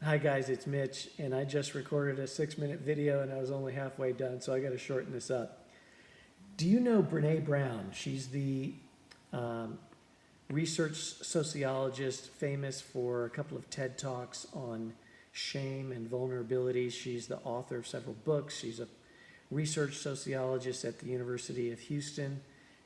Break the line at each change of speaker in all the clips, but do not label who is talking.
Hi guys, it's Mitch, and I just recorded a 6-minute video and I was only halfway done, so I got to shorten this up. Do you know Brene Brown? She's the research sociologist famous for a couple of TED Talks on shame and vulnerability. She's the author of several books. She's a research sociologist at the University of Houston.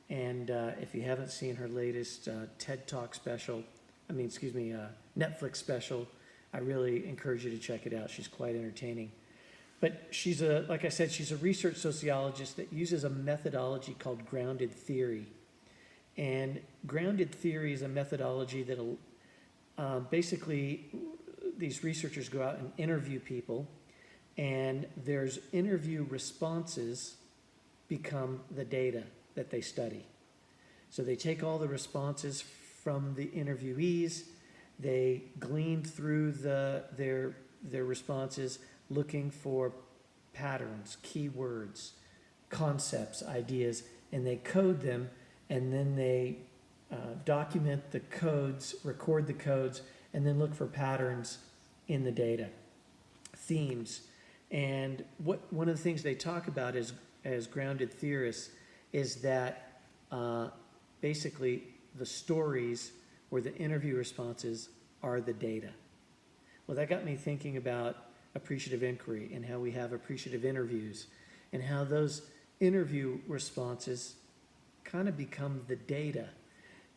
And if you haven't seen her latest TED Talk special, Netflix special, I really encourage you to check it out. She's quite entertaining. But she's like I said, she's a research sociologist that uses a methodology called grounded theory. And grounded theory is a methodology that'll basically, these researchers go out and interview people, and there's interview responses become the data that they study. So they take all the responses from the interviewees, they glean through their responses looking for patterns, keywords, concepts, ideas, and they code them, and then they document the codes, record the codes, and then look for patterns in the data, themes. And one of the things they talk about as grounded theorists is that basically the stories or the interview responses are the data. Well, that got me thinking about appreciative inquiry and how we have appreciative interviews and how those interview responses kind of become the data.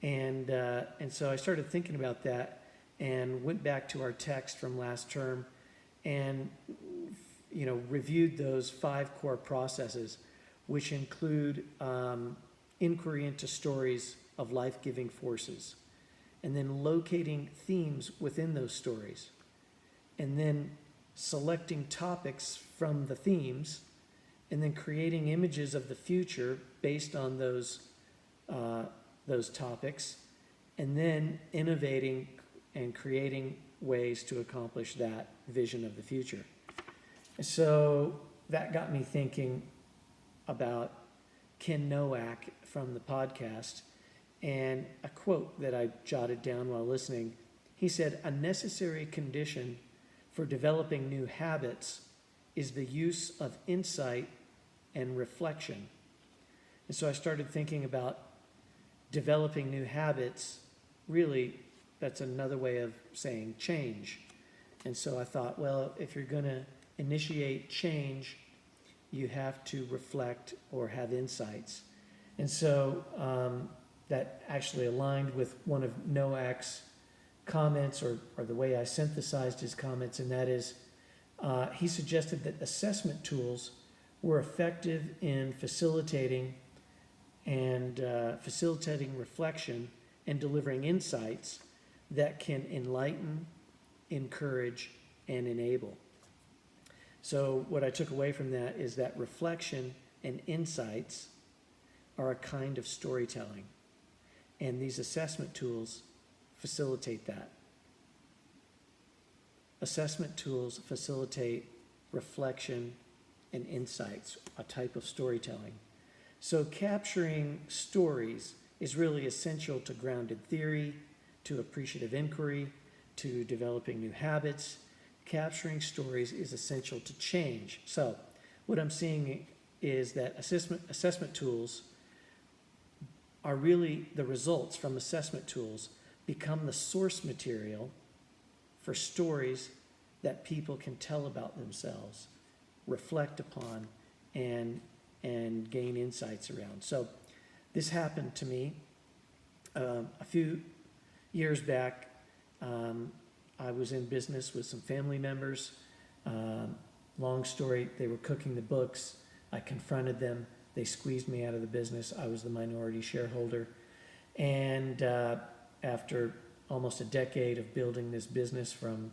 And so I started thinking about that and went back to our text from last term and reviewed those 5 core processes, which include inquiry into stories of life-giving forces, and then locating themes within those stories, and then selecting topics from the themes, and then creating images of the future based on those topics, and then innovating and creating ways to accomplish that vision of the future. So that got me thinking about Ken Nowak from the podcast, and a quote that I jotted down while listening. He said, "A necessary condition for developing new habits is the use of insight and reflection." And so I started thinking about developing new habits. Really, that's another way of saying change. And so I thought, well, if you're going to initiate change, you have to reflect or have insights. And so that actually aligned with one of Nowak's comments, or the way I synthesized his comments, and that is he suggested that assessment tools were effective in facilitating reflection and delivering insights that can enlighten, encourage, and enable. So what I took away from that is that reflection and insights are a kind of storytelling, and these assessment tools facilitate that. Assessment tools facilitate reflection and insights, a type of storytelling. So capturing stories is really essential to grounded theory, to appreciative inquiry, to developing new habits. Capturing stories is essential to change. So what I'm seeing is that assessment tools are really the results from assessment tools become the source material for stories that people can tell about themselves, reflect upon, and gain insights around. So this happened to me a few years back. I was in business with some family members. Long story, they were cooking the books. I confronted them. They squeezed me out of the business. I was the minority shareholder. And after almost a decade of building this business from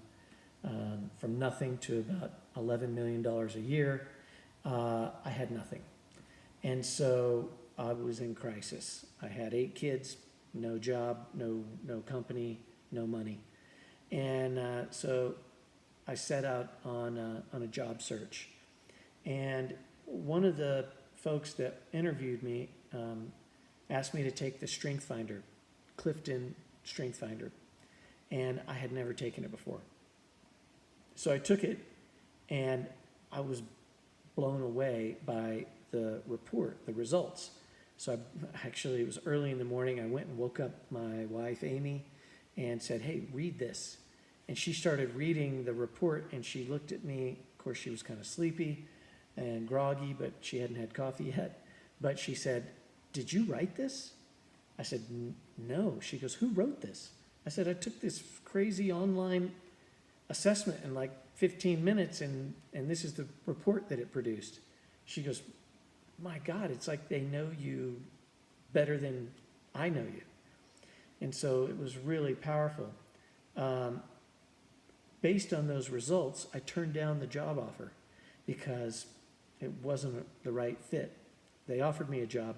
nothing to about $11 million a year, I had nothing. And so I was in crisis. I had 8 kids, no job, no company, no money. And so I set out on a job search. And one of the folks that interviewed me asked me to take the Strength Finder, Clifton Strength Finder. And I had never taken it before. So I took it, and I was blown away by the report, the results. So it was early in the morning. I went and woke up my wife, Amy, and said, hey, read this. And she started reading the report, and she looked at me. Of course, she was kind of sleepy and groggy, but she hadn't had coffee yet. But she said, did you write this? I said, no. She goes, who wrote this? I said, I took this crazy online assessment in like 15 minutes, and this is the report that it produced. She goes, my God, it's like they know you better than I know you. And so it was really powerful. Based on those results, I turned down the job offer because it wasn't the right fit. They offered me a job.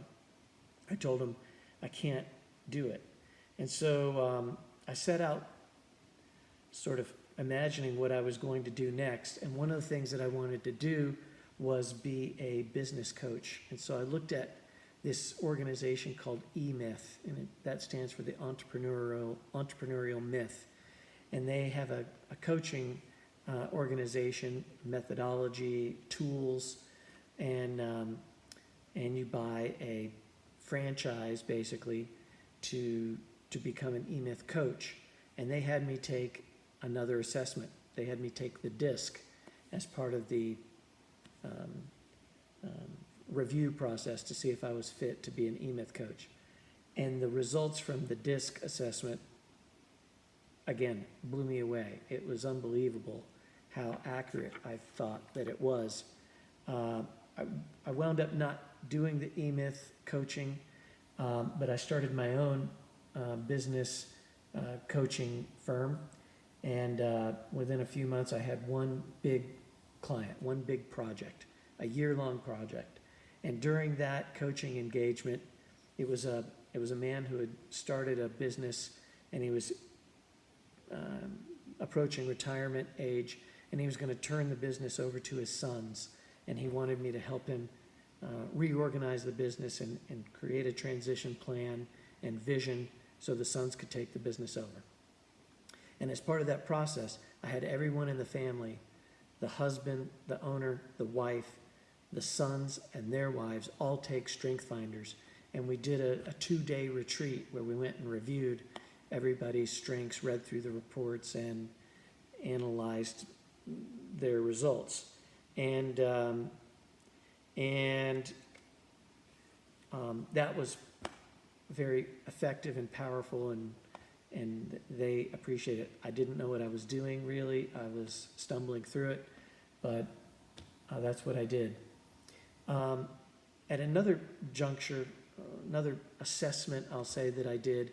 I told them I can't do it. And so I set out sort of imagining what I was going to do next. And one of the things that I wanted to do was be a business coach. And so I looked at this organization called eMyth, and that stands for the entrepreneurial myth. And they have a coaching organization, methodology, tools, and you buy a franchise basically to become an eMyth coach. And they had me take another assessment. They had me take the DISC as part of the review process to see if I was fit to be an eMyth coach. And the results from the DISC assessment, again, blew me away. It was unbelievable how accurate I thought that it was. I wound up not doing the eMyth coaching, but I started my own business coaching firm. And within a few months, I had one big client, one big project, a year-long project. And during that coaching engagement, it was a man who had started a business, and he was approaching retirement age, and he was going to turn the business over to his sons. And he wanted me to help him reorganize the business and create a transition plan and vision so the sons could take the business over. And as part of that process, I had everyone in the family, the husband, the owner, the wife, the sons and their wives, all take Strength Finders. And we did a 2-day retreat where we went and reviewed everybody's strengths, read through the reports, and analyzed their results. And that was very effective and powerful, and they appreciated it. I didn't know what I was doing, really. I was stumbling through it, but that's what I did. At another juncture, another assessment, I'll say, that I did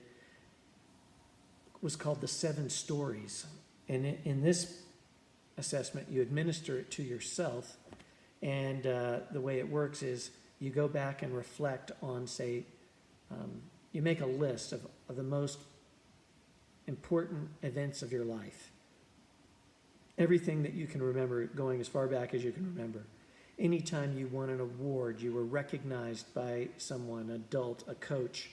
was called the 7 Stories. And in this assessment, you administer it to yourself, and the way it works is you go back and reflect on, say, you make a list of the most important events of your life. Everything that you can remember, going as far back as you can remember. Anytime you won an award, you were recognized by someone, adult, a coach,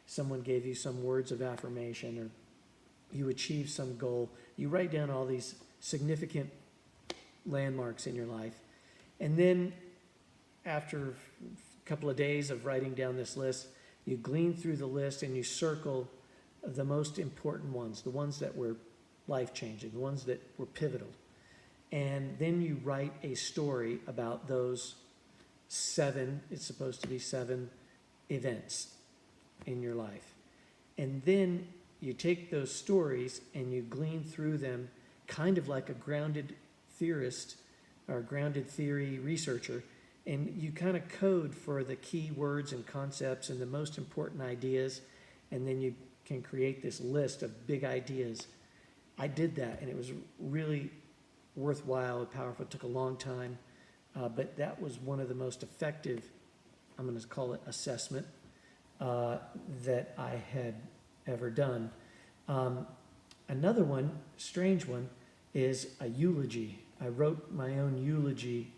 someone gave you some words of affirmation, or you achieved some goal, you write down all these significant landmarks in your life. And then after a couple of days of writing down this list, you glean through the list and you circle the most important ones, the ones that were life-changing, the ones that were pivotal. And then you write a story about those 7, it's supposed to be 7 events in your life. And then you take those stories and you glean through them kind of like a grounded theorist or grounded theory researcher, and you kind of code for the key words and concepts and the most important ideas, and then you can create this list of big ideas. I did that, and it was really worthwhile and powerful. It took a long time, but that was one of the most effective, I'm going to call it assessment, that I had ever done. Another one, strange one, is a eulogy. I wrote my own eulogy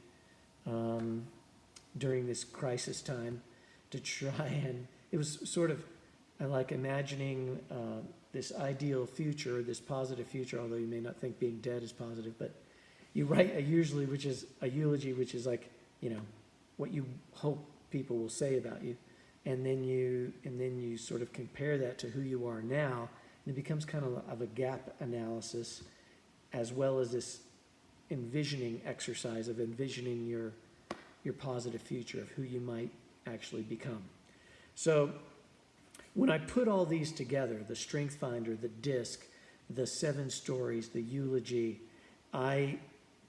during this crisis time to try, and it was sort of like imagining this ideal future, this positive future, although you may not think being dead is positive, but you write a eulogy, which is like, what you hope people will say about you. And then you sort of compare that to who you are now, and it becomes kind of a gap analysis, as well as this envisioning exercise of envisioning your positive future of who you might actually become. So when I put all these together, the Strength Finder, the DISC, the 7 stories, the eulogy, what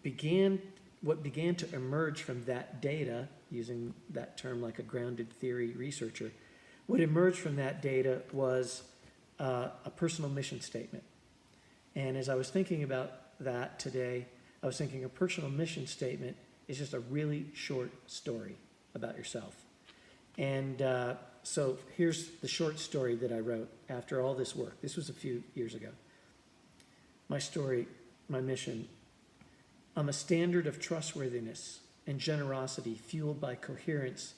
began to emerge from that data, using that term like a grounded theory researcher, what emerged from that data was a personal mission statement. And as I was thinking about that today, I was thinking a personal mission statement is just a really short story about yourself. And so here's the short story that I wrote after all this work. This was a few years ago. My story, my mission: I'm a standard of trustworthiness and generosity fueled by coherence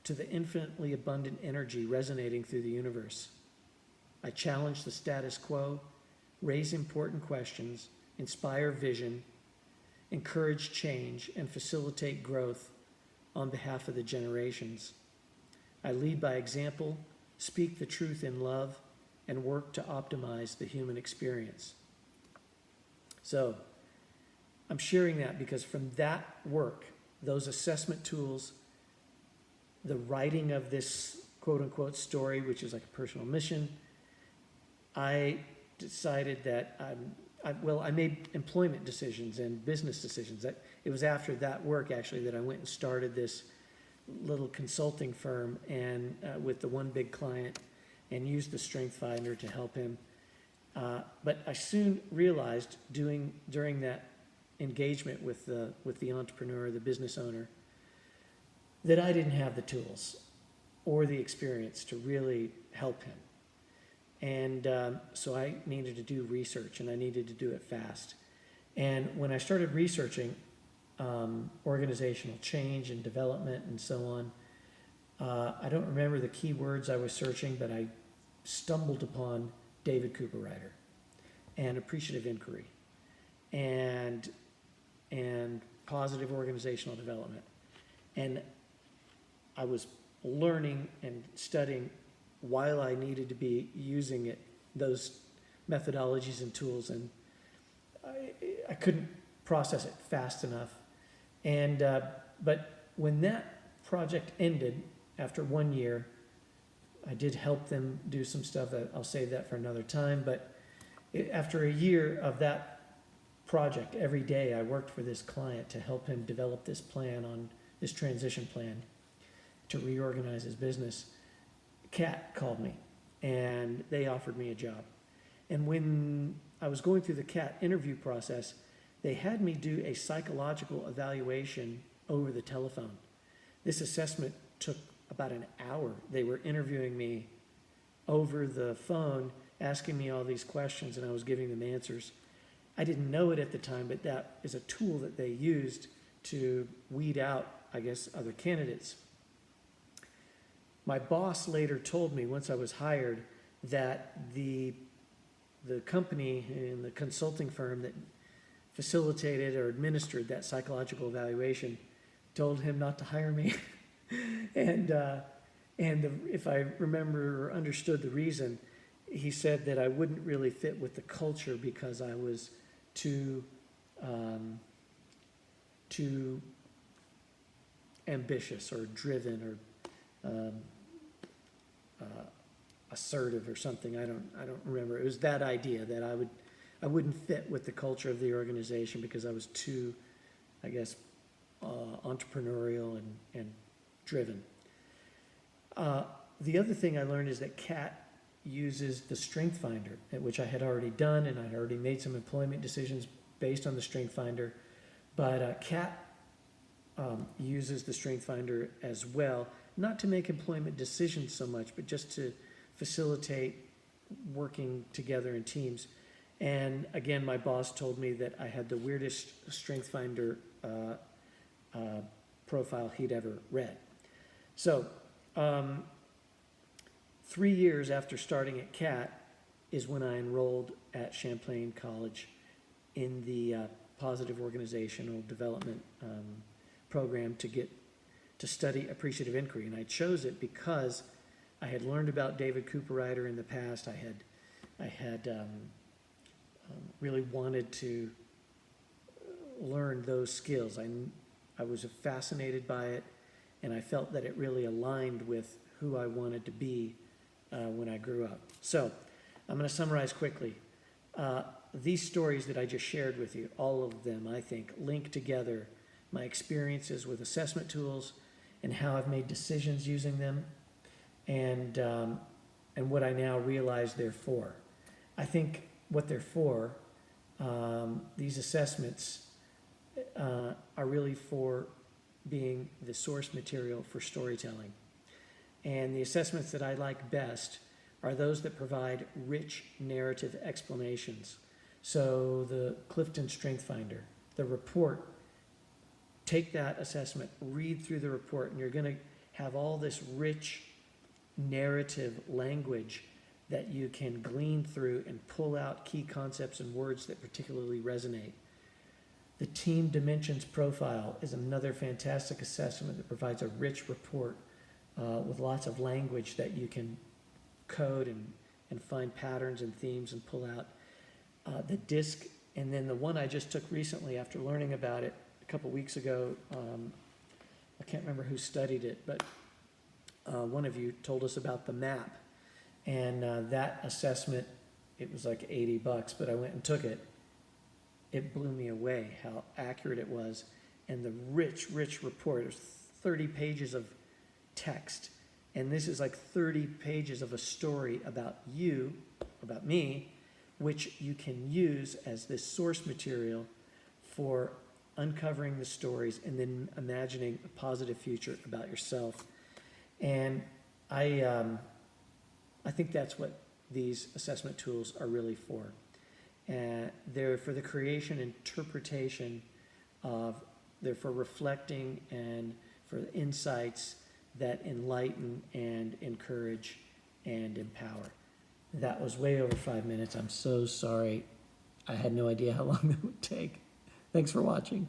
to the infinitely abundant energy resonating through the universe. I challenge the status quo, raise important questions, inspire vision, encourage change, and facilitate growth on behalf of the generations. I lead by example, speak the truth in love, and work to optimize the human experience. So, I'm sharing that because from that work, those assessment tools, the writing of this quote-unquote story, which is like a personal mission, I decided that I made employment decisions and business decisions. That it was after that work, actually, that I went and started this little consulting firm and with the one big client, and used the Strength Finder to help him. But I soon realized during that engagement with the entrepreneur, the business owner, that I didn't have the tools or the experience to really help him. And so I needed to do research, and I needed to do it fast. And when I started researching organizational change and development and so on, I don't remember the key words I was searching, but I stumbled upon David Cooperrider and appreciative inquiry and positive organizational development. And I was learning and studying while I needed to be using those methodologies and tools, and I couldn't process it fast enough. And but when that project ended after 1 year, I did help them do some stuff that I'll save that for another time. But after a year of that project, every day I worked for this client to help him develop this plan, on this transition plan to reorganize his business. CAT called me and they offered me a job. And when I was going through the CAT interview process, they had me do a psychological evaluation over the telephone. This assessment took about an hour. They were interviewing me over the phone, asking me all these questions, and I was giving them answers. I didn't know it at the time, but that is a tool that they used to weed out, I guess, other candidates. My boss later told me, once I was hired, that the company and the consulting firm that facilitated or administered that psychological evaluation told him not to hire me. and if I remember or understood the reason, he said that I wouldn't really fit with the culture because I was too ambitious or driven or assertive or something. I don't remember. It was that idea that I wouldn't fit with the culture of the organization because I was too, I guess, entrepreneurial and driven. The other thing I learned is that CAT uses the Strength Finder, which I had already done, and I'd already made some employment decisions based on the Strength Finder. But CAT uses the Strength Finder as well, not to make employment decisions so much, but just to facilitate working together in teams. And again, my boss told me that I had the weirdest Strength Finder profile he'd ever read. So 3 years after starting at CAT is when I enrolled at Champlain College in the positive organizational development program to study appreciative inquiry. And I chose it because I had learned about David Cooperrider in the past. I had really wanted to learn those skills. I was fascinated by it, and I felt that it really aligned with who I wanted to be when I grew up. So I'm going to summarize quickly. These stories that I just shared with you, all of them, I think, link together my experiences with assessment tools and how I've made decisions using them, and what I now realize they're for. I think what they're for, these assessments are really for being the source material for storytelling. And the assessments that I like best are those that provide rich narrative explanations. So the Clifton Strength Finder, the report, take that assessment, read through the report, and you're going to have all this rich narrative language that you can glean through and pull out key concepts and words that particularly resonate. The Team Dimensions Profile is another fantastic assessment that provides a rich report with lots of language that you can code and find patterns and themes and pull out. The DISC, and then the one I just took recently after learning about it a couple weeks ago, I can't remember who studied it, but one of you told us about the MAP. And that assessment, it was like $80, but I went and took it. It blew me away how accurate it was. And the rich report, there's 30 pages of text. And this is like 30 pages of a story about you, about me, which you can use as this source material for uncovering the stories and then imagining a positive future about yourself. And I think that's what these assessment tools are really for. They're for the creation, interpretation of, they're for reflecting and for the insights that enlighten and encourage and empower. That was way over 5 minutes. I'm so sorry. I had no idea how long that would take. Thanks for watching.